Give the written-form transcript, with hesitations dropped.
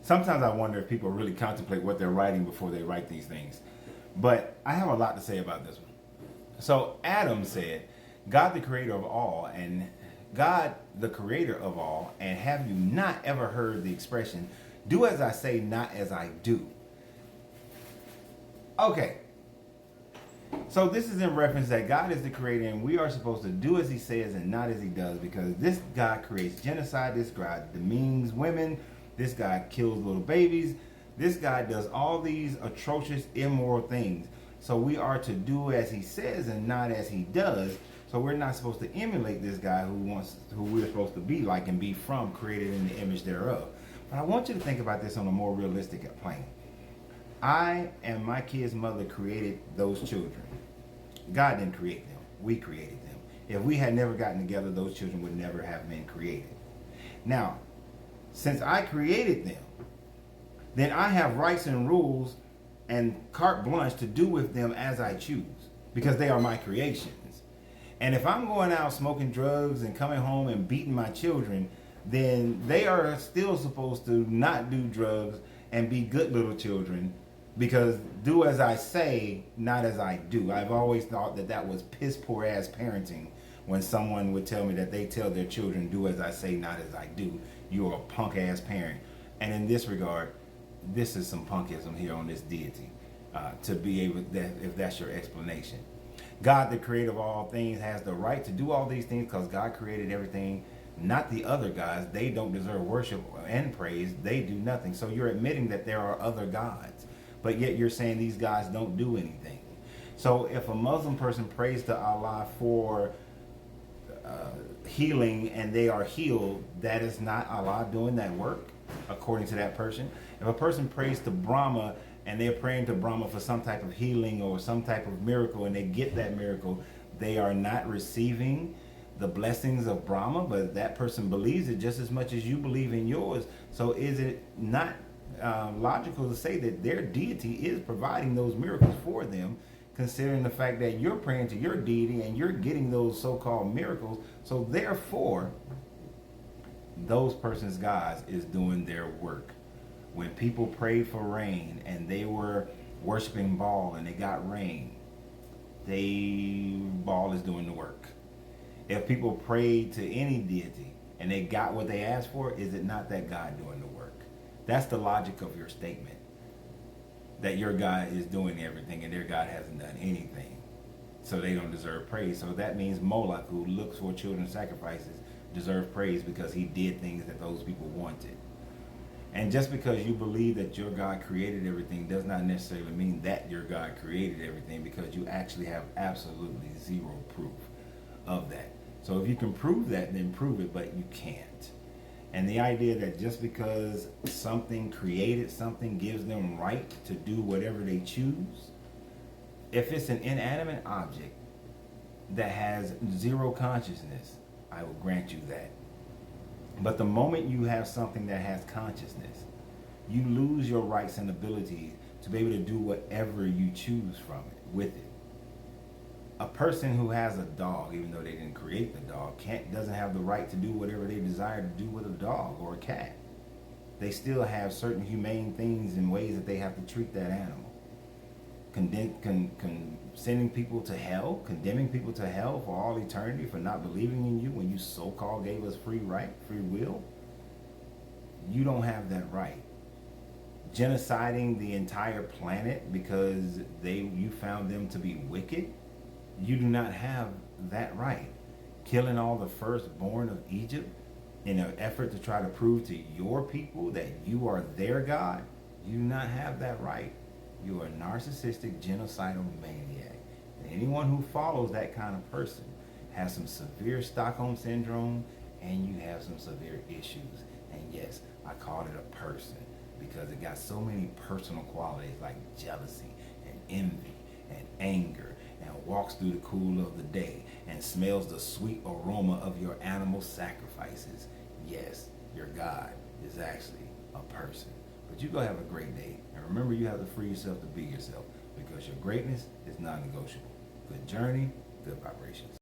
sometimes I wonder if people really contemplate what they're writing before they write these things. But I have a lot to say about this one. So Adam said, God the creator of all, and God the creator of all, and have you not ever heard the expression, do as I say, not as I do? Okay. So this is in reference that God is the creator and we are supposed to do as he says and not as he does, because this God creates genocide, this God demeans women, this God kills little babies, this God does all these atrocious, immoral things. So we are to do as he says and not as he does. So we're not supposed to emulate this guy who we're supposed to be like and be from, created in the image thereof. But I want you to think about this on a more realistic plane. I and my kid's mother created those children. God didn't create them. We created them. If we had never gotten together, those children would never have been created. Now, since I created them, then I have rights and rules and carte blanche to do with them as I choose, because they are my creations. And if I'm going out smoking drugs and coming home and beating my children, then they are still supposed to not do drugs and be good little children, because do as I say, not as I do. I've always thought that that was piss poor ass parenting, when someone would tell me that they tell their children, do as I say, not as I do. You're a punk ass parent. And in this regard, this is some punkism here on this deity, to be able that, if that's your explanation. God, the creator of all things, has the right to do all these things because God created everything, not the other gods. They don't deserve worship and praise. They do nothing. So you're admitting that there are other gods, but yet you're saying these guys don't do anything. So if a Muslim person prays to Allah for healing and they are healed, that is not Allah doing that work, according to that person. If a person prays to Brahma and they're praying to Brahma for some type of healing or some type of miracle and they get that miracle, they are not receiving the blessings of Brahma, but that person believes it just as much as you believe in yours. So is it not logical to say that their deity is providing those miracles for them, considering the fact that you're praying to your deity and you're getting those so-called miracles? So therefore, those persons' gods is doing their work. When people prayed for rain and they were worshiping Baal and they got rain, Baal is doing the work. If people prayed to any deity and they got what they asked for, is it not that God doing the work? That's the logic of your statement, that your God is doing everything and their God hasn't done anything, so they don't deserve praise. So that means Moloch, who looks for children's sacrifices, deserve praise because he did things that those people wanted. And just because you believe that your God created everything does not necessarily mean that your God created everything, because you actually have absolutely zero proof of that. So if you can prove that, then prove it, but you can't. And the idea that just because something created something gives them right to do whatever they choose, if it's an inanimate object that has zero consciousness, I will grant you that. But the moment you have something that has consciousness, you lose your rights and ability to be able to do whatever you choose from it, with it. A person who has a dog, even though they didn't create the dog, doesn't have the right to do whatever they desire to do with a dog or a cat. They still have certain humane things and ways that they have to treat that animal. Sending people to hell, condemning people to hell for all eternity for not believing in you when you so-called gave us free will. You don't have that right. Genociding the entire planet because you found them to be wicked, you do not have that right. Killing all the firstborn of Egypt in an effort to try to prove to your people that you are their God, you do not have that right. You are a narcissistic, genocidal maniac. And anyone who follows that kind of person has some severe Stockholm syndrome, and you have some severe issues. And yes, I called it a person because it got so many personal qualities like jealousy and envy and anger, and walks through the cool of the day and smells the sweet aroma of your animal sacrifices. Yes, your God is actually a person. But you go have a great day. And remember, you have to free yourself to be yourself, because your greatness is non-negotiable. Good journey, good vibrations.